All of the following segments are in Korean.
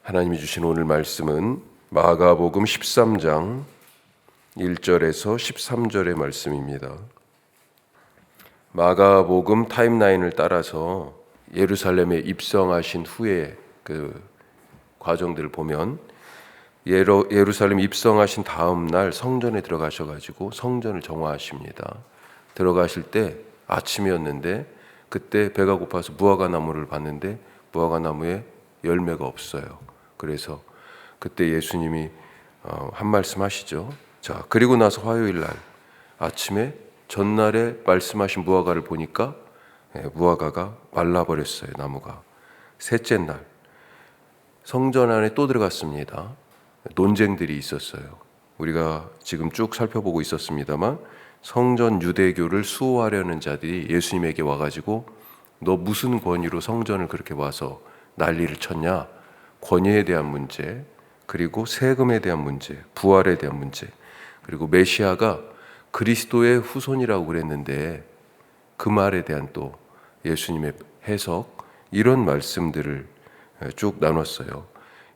하나님이 주신 오늘 말씀은 마가복음 13장 1절에서 13절의 말씀입니다. 마가복음 타임라인을 따라서 예루살렘에 입성하신 후에 그 과정들을 보면 예루살렘 입성하신 다음 날 성전에 들어가셔가지고 성전을 정화하십니다. 들어가실 때 아침이었는데 그때 배가 고파서 무화과 나무를 봤는데 무화과 나무에 열매가 없어요. 그래서 그때 예수님이 한 말씀 하시죠. 자, 그리고 나서 화요일 날 아침에 전날에 말씀하신 무화과를 보니까 무화과가 말라버렸어요. 나무가. 셋째 날 성전 안에 또 들어갔습니다. 논쟁들이 있었어요. 우리가 지금 쭉 살펴보고 있었습니다만 성전 유대교를 수호하려는 자들이 예수님에게 와가지고 너 무슨 권위로 성전을 그렇게 와서 난리를 쳤냐? 권위에 대한 문제, 그리고 세금에 대한 문제, 부활에 대한 문제, 그리고 메시아가 그리스도의 후손이라고 그랬는데 그 말에 대한 또 예수님의 해석, 이런 말씀들을 쭉 나눴어요.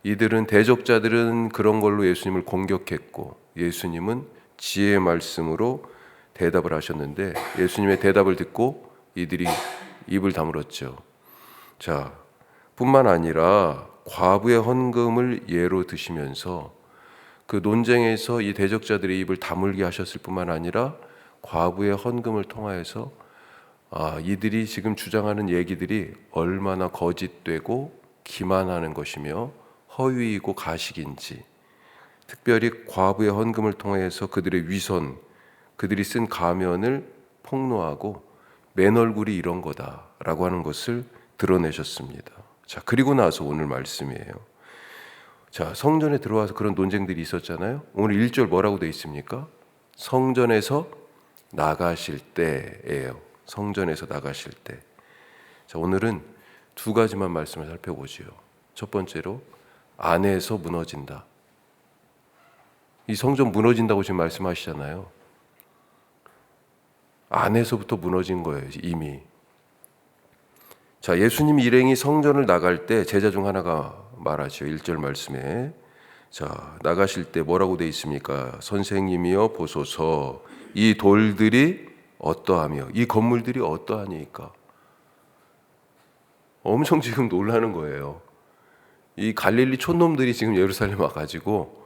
이들은 대적자들은 그런 걸로 예수님을 공격했고 예수님은 지혜의 말씀으로 대답을 하셨는데 예수님의 대답을 듣고 이들이 입을 다물었죠. 자, 뿐만 아니라 과부의 헌금을 예로 드시면서 그 논쟁에서 이 대적자들의 입을 다물게 하셨을 뿐만 아니라 과부의 헌금을 통하여서 이들이 지금 주장하는 얘기들이 얼마나 거짓되고 기만하는 것이며 허위이고 가식인지, 특별히 과부의 헌금을 통해서 그들의 위선, 그들이 쓴 가면을 폭로하고 맨 얼굴이 이런 거다라고 하는 것을 드러내셨습니다. 자, 그리고 나서 오늘 말씀이에요. 자, 성전에 들어와서 그런 논쟁들이 있었잖아요. 오늘 1절 뭐라고 되어 있습니까? 성전에서 나가실 때예요. 성전에서 나가실 때. 자, 오늘은 두 가지만 말씀을 살펴보지요. 첫 번째로 안에서 무너진다. 이 성전 무너진다고 지금 말씀하시잖아요. 안에서부터 무너진 거예요, 이미. 자, 예수님 일행이 성전을 나갈 때 제자 중 하나가 말하죠. 1절 말씀에. 자, 나가실 때 뭐라고 되어 있습니까? 선생님이여 보소서, 이 돌들이 어떠하며 이 건물들이 어떠하니까. 엄청 지금 놀라는 거예요. 이 갈릴리 촌놈들이 지금 예루살렘 와가지고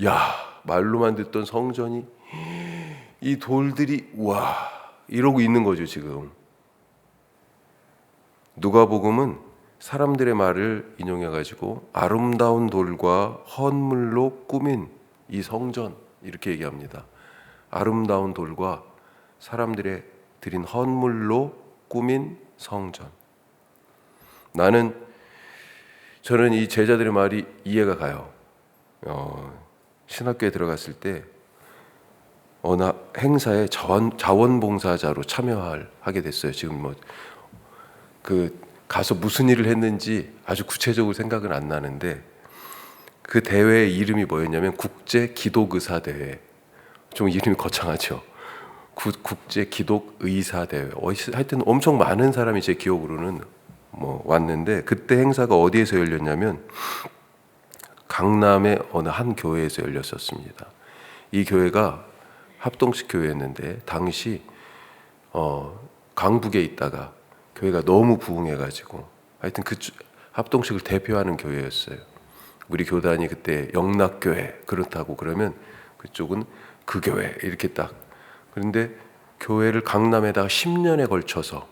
야, 말로만 듣던 성전이 이 돌들이 와 이러고 있는 거죠. 지금 누가복음은 사람들의 말을 인용해가지고 아름다운 돌과 헌물로 꾸민 이 성전, 이렇게 얘기합니다. 아름다운 돌과 사람들의 드린 헌물로 꾸민 성전. 저는 이 제자들의 말이 이해가 가요. 신학교에 들어갔을 때 어느 행사에 자원봉사자로 참여하게 됐어요. 지금 가서 무슨 일을 했는지 아주 구체적으로 생각은 안 나는데 그 대회의 이름이 뭐였냐면 국제 기독의사 대회. 좀 이름이 거창하죠. 국제 기독의사 대회. 하여튼 엄청 많은 사람이 제 기억으로는 왔는데 그때 행사가 어디에서 열렸냐면 강남의 어느 한 교회에서 열렸었습니다. 이 교회가 합동식 교회였는데 당시 강북에 있다가 교회가 너무 부흥해가지고 하여튼 그 합동식을 대표하는 교회였어요. 우리 교단이 그때 영락교회 그렇다고 그러면 그쪽은 그 교회 이렇게 딱. 그런데 교회를 강남에다가 10년에 걸쳐서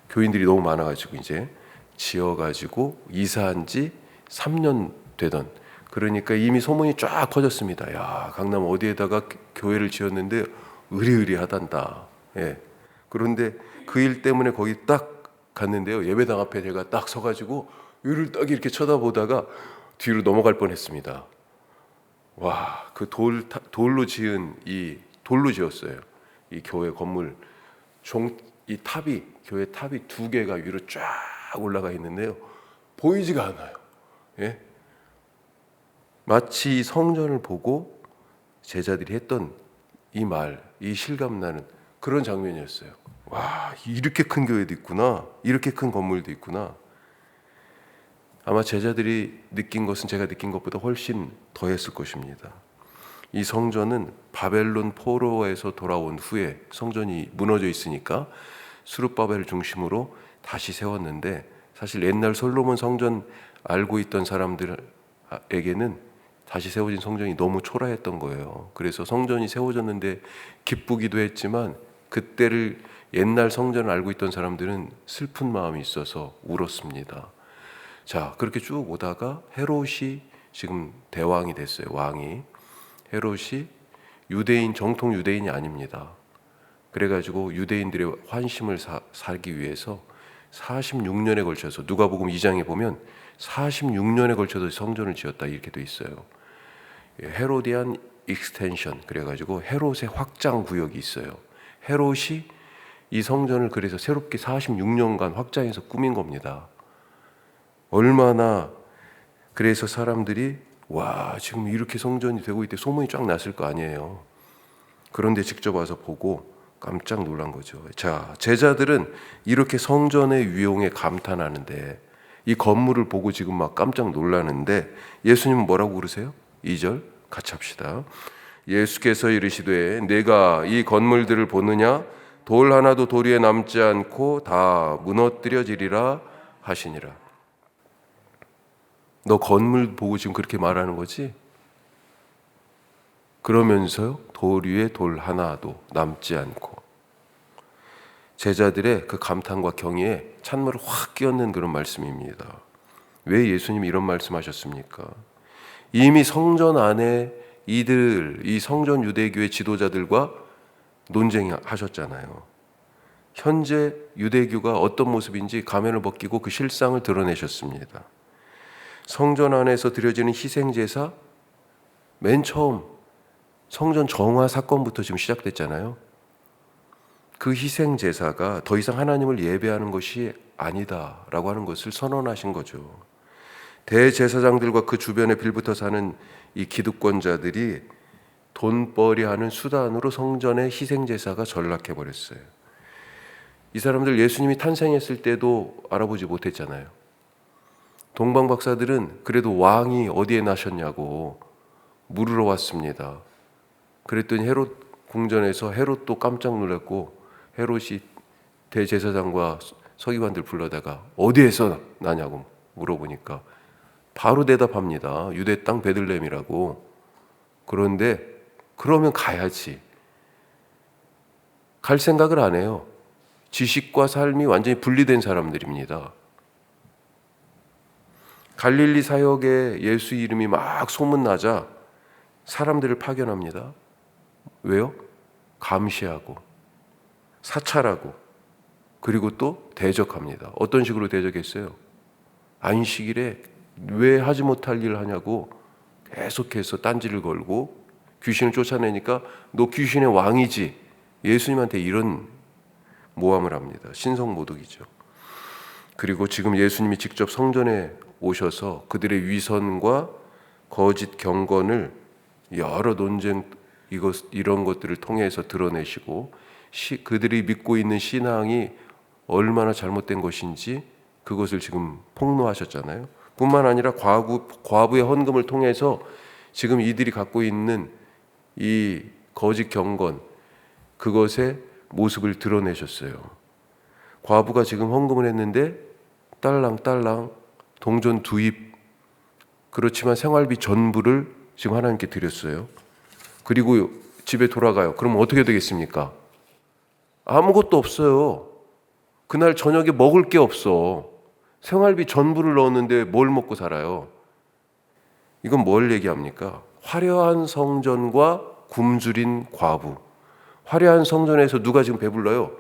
교인들이 너무 많아가지고 이제 지어가지고 이사한 지 3년 되던, 그러니까 이미 소문이 쫙 퍼졌습니다. 야, 강남 어디에다가 교회를 지었는데 으리으리하단다. 예. 그런데 그 일 때문에 거기 딱 갔는데요. 예배당 앞에 제가 딱 서가지고 위를 딱 이렇게 쳐다보다가 뒤로 넘어갈 뻔했습니다. 와, 그 돌로 지은 돌로 지었어요. 이 교회 건물 이 교회 탑이 두 개가 위로 쫙 올라가 있는데요. 보이지가 않아요. 예? 마치 성전을 보고 제자들이 했던 이 실감나는 그런 장면이었어요. 와, 이렇게 큰 교회도 있구나. 이렇게 큰 건물도 있구나. 아마 제자들이 느낀 것은 제가 느낀 것보다 훨씬 더했을 것입니다. 이 성전은 바벨론 포로에서 돌아온 후에 성전이 무너져 있으니까 스룹바벨을 중심으로 다시 세웠는데, 사실 옛날 솔로몬 성전 알고 있던 사람들에게는 다시 세워진 성전이 너무 초라했던 거예요. 그래서 성전이 세워졌는데 기쁘기도 했지만 그때를 옛날 성전을 알고 있던 사람들은 슬픈 마음이 있어서 울었습니다. 자, 그렇게 쭉 오다가 헤롯이 지금 대왕이 됐어요. 왕이. 헤롯이 유대인, 정통 유대인이 아닙니다. 그래가지고 유대인들의 환심을 사기 위해서 46년에 걸쳐서, 누가복음 2장에 보면 46년에 걸쳐서 성전을 지었다 이렇게 돼 있어요. 헤로디안 익스텐션, 그래가지고 헤롯의 확장 구역이 있어요. 헤롯이 이 성전을 그래서 새롭게 46년간 확장해서 꾸민 겁니다. 얼마나, 그래서 사람들이 와, 지금 이렇게 성전이 되고 있대 소문이 쫙 났을 거 아니에요. 그런데 직접 와서 보고 깜짝 놀란 거죠. 자, 제자들은 이렇게 성전의 위용에 감탄하는데, 이 건물을 보고 지금 막 깜짝 놀라는데, 예수님은 뭐라고 그러세요? 2절 같이 합시다. 예수께서 이르시되 내가 이 건물들을 보느냐? 돌 하나도 돌 위에 남지 않고 다 무너뜨려지리라 하시니라. 너 건물 보고 지금 그렇게 말하는 거지? 그러면서요, 돌 위에 돌 하나도 남지 않고. 제자들의 그 감탄과 경의에 찬물을 확 끼얹는 그런 말씀입니다. 왜 예수님이 이런 말씀하셨습니까? 이미 성전 안에 이 성전 유대교의 지도자들과 논쟁하셨잖아요. 현재 유대교가 어떤 모습인지 가면을 벗기고 그 실상을 드러내셨습니다. 성전 안에서 드려지는 희생제사, 맨 처음 성전 정화 사건부터 지금 시작됐잖아요. 그 희생제사가 더 이상 하나님을 예배하는 것이 아니다라고 하는 것을 선언하신 거죠. 대제사장들과 그 주변에 빌붙어 사는 이 기득권자들이 돈벌이하는 수단으로 성전의 희생제사가 전락해버렸어요. 이 사람들 예수님이 탄생했을 때도 알아보지 못했잖아요. 동방박사들은 그래도 왕이 어디에 나셨냐고 물으러 왔습니다. 그랬더니 헤롯 궁전에서 헤롯도 깜짝 놀랐고, 헤롯이 대제사장과 서기관들 불러다가 어디에서 나냐고 물어보니까 바로 대답합니다. 유대 땅 베들레헴이라고. 그런데 그러면 가야지. 갈 생각을 안 해요. 지식과 삶이 완전히 분리된 사람들입니다. 갈릴리 사역에 예수 이름이 막 소문나자 사람들을 파견합니다. 왜요? 감시하고 사찰하고, 그리고 또 대적합니다. 어떤 식으로 대적했어요? 안식일에 왜 하지 못할 일을 하냐고 계속해서 딴지를 걸고, 귀신을 쫓아내니까 너 귀신의 왕이지, 예수님한테 이런 모함을 합니다. 신성모독이죠. 그리고 지금 예수님이 직접 성전에 오셔서 그들의 위선과 거짓 경건을 여러 논쟁 이런 것들을 통해서 드러내시고, 그들이 믿고 있는 신앙이 얼마나 잘못된 것인지 그것을 지금 폭로하셨잖아요. 뿐만 아니라 과부의 헌금을 통해서 지금 이들이 갖고 있는 이 거짓 경건, 그것의 모습을 드러내셨어요. 과부가 지금 헌금을 했는데 딸랑딸랑 동전 2입, 그렇지만 생활비 전부를 지금 하나님께 드렸어요. 그리고 집에 돌아가요. 그럼 어떻게 되겠습니까? 아무것도 없어요. 그날 저녁에 먹을 게 없어. 생활비 전부를 넣었는데 뭘 먹고 살아요? 이건 뭘 얘기합니까? 화려한 성전과 굶주린 과부. 화려한 성전에서 누가 지금 배불러요?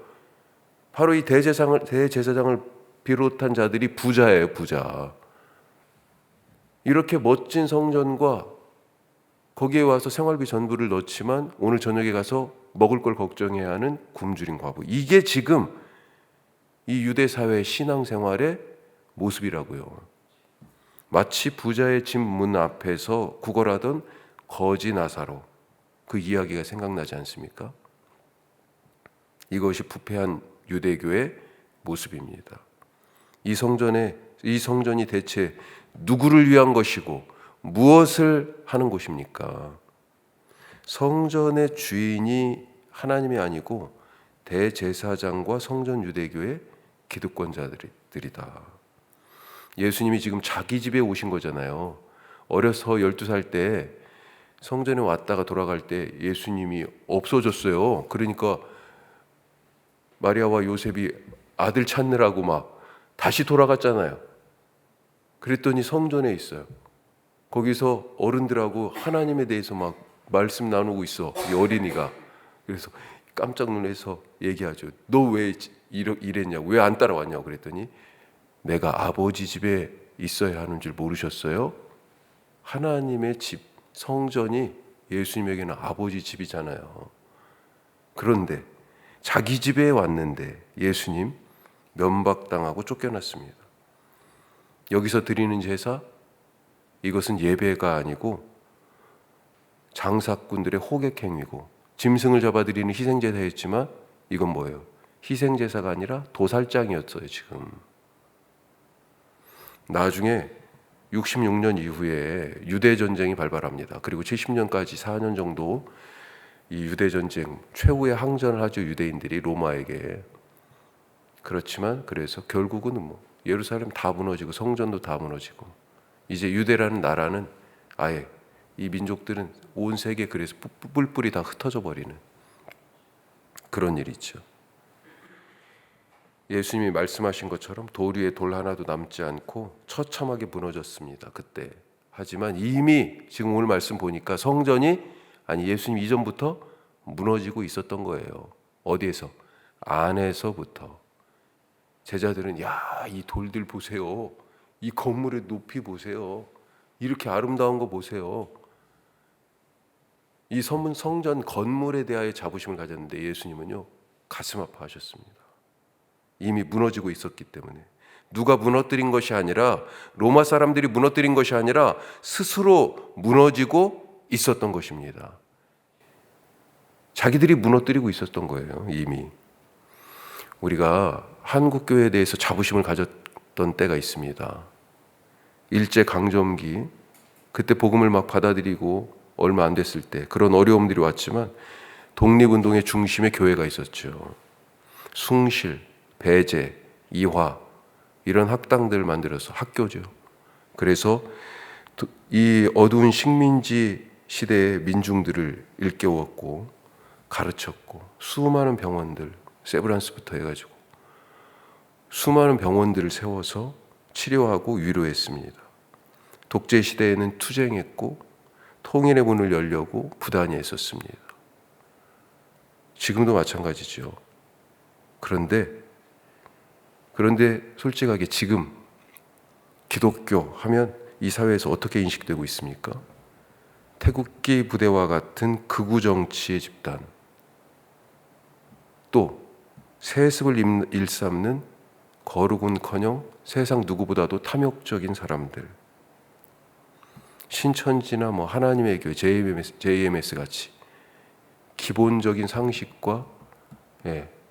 바로 이 대제사장을 비롯한 자들이 부자예요, 부자. 이렇게 멋진 성전과 거기에 와서 생활비 전부를 넣지만 오늘 저녁에 가서 먹을 걸 걱정해야 하는 굶주린 과부. 이게 지금 이 유대 사회의 신앙생활의 모습이라고요. 마치 부자의 집 문 앞에서 구걸하던 거지 나사로, 그 이야기가 생각나지 않습니까? 이것이 부패한 유대교의 모습입니다. 이 성전에 이 성전이 대체 누구를 위한 것이고 무엇을 하는 곳입니까? 성전의 주인이 하나님이 아니고 대제사장과 성전 유대교의 기득권자들이다. 예수님이 지금 자기 집에 오신 거잖아요. 어려서 12살 때 성전에 왔다가 돌아갈 때 예수님이 없어졌어요. 그러니까 마리아와 요셉이 아들 찾느라고 막 다시 돌아갔잖아요. 그랬더니 성전에 있어요. 거기서 어른들하고 하나님에 대해서 막 말씀 나누고 있어, 이 어린이가. 그래서 깜짝 놀라서 얘기하죠. 너 왜 이랬냐고, 왜 안 따라왔냐고. 그랬더니 내가 아버지 집에 있어야 하는 줄 모르셨어요? 하나님의 집, 성전이 예수님에게는 아버지 집이잖아요. 그런데 자기 집에 왔는데 예수님 면박당하고 쫓겨났습니다. 여기서 드리는 제사, 이것은 예배가 아니고 장사꾼들의 호객행위고, 짐승을 잡아드리는 희생제사였지만 이건 뭐예요? 희생제사가 아니라 도살장이었어요. 지금 나중에 66년 이후에 유대전쟁이 발발합니다. 그리고 70년까지 4년 정도 이 유대전쟁 최후의 항전을 하죠, 유대인들이 로마에게. 그렇지만 그래서 결국은 뭐 예루살렘 다 무너지고 성전도 다 무너지고, 이제 유대라는 나라는 아예 이 민족들은 온 세계 그래서 뿔뿔이 다 흩어져 버리는 그런 일이 있죠. 예수님이 말씀하신 것처럼 돌 위에 돌 하나도 남지 않고 처참하게 무너졌습니다. 그때. 하지만 이미 지금 오늘 말씀 보니까 성전이, 아니 예수님 이전부터 무너지고 있었던 거예요. 어디에서? 안에서부터. 제자들은 야, 이 돌들 보세요. 이 건물의 높이 보세요. 이렇게 아름다운 거 보세요. 이 성전 건물에 대하여 자부심을 가졌는데 예수님은요, 가슴 아파하셨습니다. 이미 무너지고 있었기 때문에. 누가 무너뜨린 것이 아니라, 로마 사람들이 무너뜨린 것이 아니라 스스로 무너지고 있었던 것입니다. 자기들이 무너뜨리고 있었던 거예요. 이미. 우리가 한국 교회에 대해서 자부심을 가졌던 때가 있습니다. 일제 강점기, 그때 복음을 막 받아들이고 얼마 안 됐을 때 그런 어려움들이 왔지만 독립운동의 중심에 교회가 있었죠. 숭실, 배제, 이화, 이런 학당들을 만들어서, 학교죠. 그래서 이 어두운 식민지 시대의 민중들을 일깨웠고 가르쳤고, 수많은 병원들, 세브란스부터 해가지고 수많은 병원들을 세워서 치료하고 위로했습니다. 독재 시대에는 투쟁했고 통일의 문을 열려고 부단히 했었습니다. 지금도 마찬가지죠. 그런데 솔직하게 지금 기독교 하면 이 사회에서 어떻게 인식되고 있습니까? 태극기 부대와 같은 극우 정치의 집단, 또 세습을 일삼는 거룩은커녕 세상 누구보다도 탐욕적인 사람들, 신천지나 뭐 하나님의 교회, JMS 같이 기본적인 상식과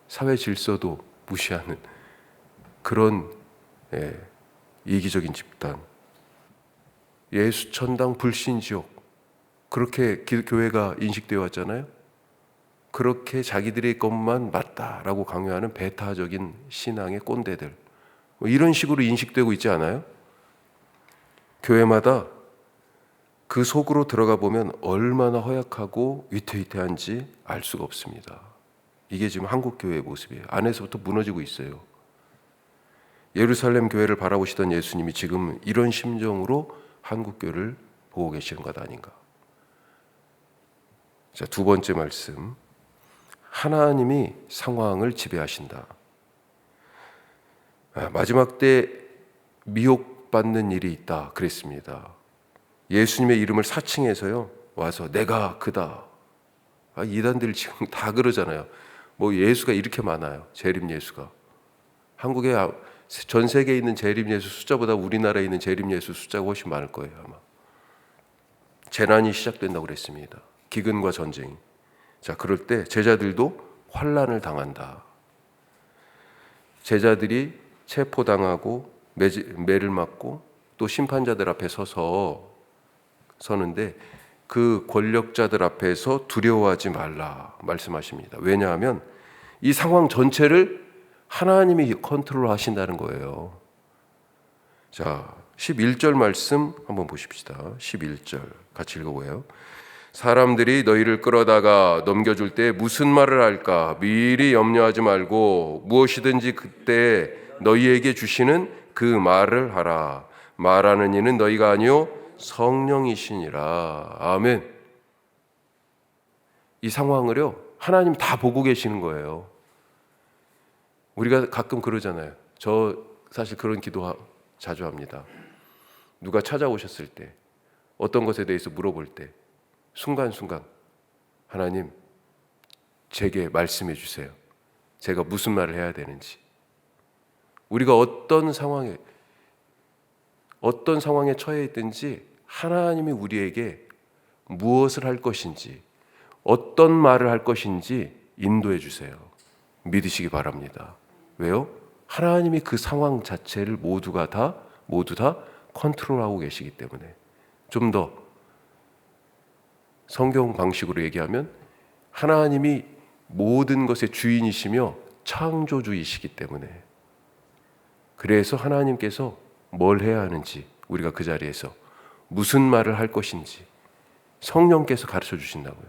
사회 질서도 무시하는 그런 이기적인 집단, 예수천당 불신지옥, 그렇게 교회가 인식되어 왔잖아요. 그렇게 자기들의 것만 맞다라고 강요하는 배타적인 신앙의 꼰대들, 뭐 이런 식으로 인식되고 있지 않아요? 교회마다 그 속으로 들어가 보면 얼마나 허약하고 위태위태한지 알 수가 없습니다. 이게 지금 한국 교회의 모습이에요. 안에서부터 무너지고 있어요. 예루살렘 교회를 바라보시던 예수님이 지금 이런 심정으로 한국 교회를 보고 계시는 것 아닌가. 자, 두 번째 말씀. 하나님이 상황을 지배하신다. 마지막 때 미혹받는 일이 있다 그랬습니다. 예수님의 이름을 사칭해서요 와서 내가 그다. 이단들 지금 다 그러잖아요. 뭐 예수가 이렇게 많아요. 재림 예수가. 한국에 전 세계에 있는 재림 예수 숫자보다 우리나라에 있는 재림 예수 숫자가 훨씬 많을 거예요. 아마. 재난이 시작된다고 그랬습니다. 기근과 전쟁이. 자, 그럴 때 제자들도 환난을 당한다. 제자들이 체포당하고 매를 맞고 또 심판자들 앞에 서는데 그 권력자들 앞에서 두려워하지 말라 말씀하십니다. 왜냐하면 이 상황 전체를 하나님이 컨트롤 하신다는 거예요. 자, 11절 말씀 한번 보십시다. 11절 같이 읽어보세요. 사람들이 너희를 끌어다가 넘겨줄 때 무슨 말을 할까 미리 염려하지 말고 무엇이든지 그때 너희에게 주시는 그 말을 하라. 말하는 이는 너희가 아니요 성령이시니라. 아멘. 이 상황을요 하나님 다 보고 계시는 거예요. 우리가 가끔 그러잖아요. 저 사실 그런 기도 자주 합니다. 누가 찾아오셨을 때 어떤 것에 대해서 물어볼 때 순간순간 하나님 제게 말씀해 주세요. 제가 무슨 말을 해야 되는지. 우리가 어떤 상황에 처해 있든지 하나님이 우리에게 무엇을 할 것인지 어떤 말을 할 것인지 인도해 주세요. 믿으시기 바랍니다. 왜요? 하나님이 그 상황 자체를 모두 다 컨트롤하고 계시기 때문에. 좀 더 성경 방식으로 얘기하면 하나님이 모든 것의 주인이시며 창조주이시기 때문에, 그래서 하나님께서 뭘 해야 하는지 우리가 그 자리에서 무슨 말을 할 것인지 성령께서 가르쳐 주신다고요.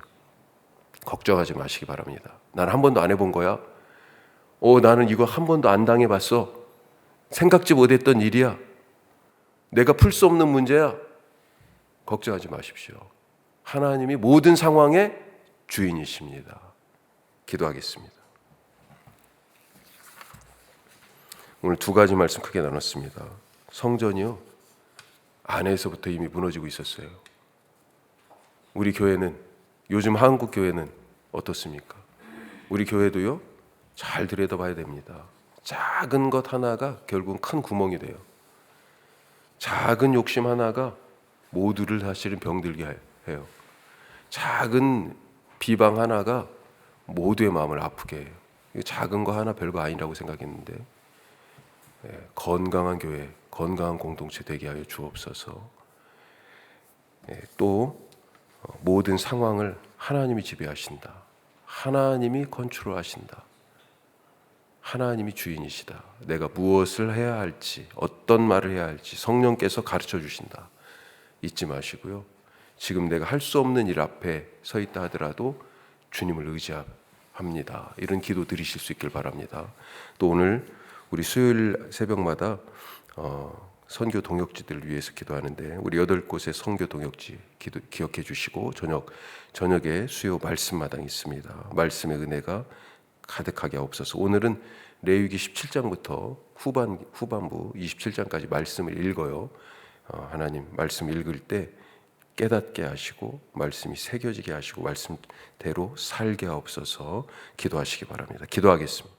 걱정하지 마시기 바랍니다. 난 한 번도 안 해본 거야. 나는 이거 한 번도 안 당해봤어. 생각지 못했던 일이야. 내가 풀 수 없는 문제야. 걱정하지 마십시오. 하나님이 모든 상황의 주인이십니다. 기도하겠습니다. 오늘 두 가지 말씀 크게 나눴습니다. 성전이요, 안에서부터 이미 무너지고 있었어요. 우리 교회는, 요즘 한국 교회는 어떻습니까? 우리 교회도요, 잘 들여다봐야 됩니다. 작은 것 하나가 결국은 큰 구멍이 돼요. 작은 욕심 하나가 모두를 사실은 병들게 해요. 작은 비방 하나가 모두의 마음을 아프게 해요. 작은 거 하나 별거 아니라고 생각했는데, 건강한 교회, 건강한 공동체 되게 하여 주옵소서. 또 모든 상황을 하나님이 지배하신다. 하나님이 컨트롤하신다. 하나님이 주인이시다. 내가 무엇을 해야 할지, 어떤 말을 해야 할지 성령께서 가르쳐 주신다. 잊지 마시고요. 지금 내가 할 수 없는 일 앞에 서 있다 하더라도 주님을 의지합니다. 이런 기도 드리실 수 있길 바랍니다. 또 오늘 우리 수요일 새벽마다 선교 동역지들을 위해서 기도하는데, 우리 8곳의 선교 동역지 기억해 주시고, 저녁에 수요 말씀마당이 있습니다. 말씀의 은혜가 가득하게 하옵소서. 오늘은 레위기 17장부터 후반부 27장까지 말씀을 읽어요. 하나님 말씀 읽을 때 깨닫게 하시고 말씀이 새겨지게 하시고 말씀대로 살게 하옵소서. 기도하시기 바랍니다. 기도하겠습니다.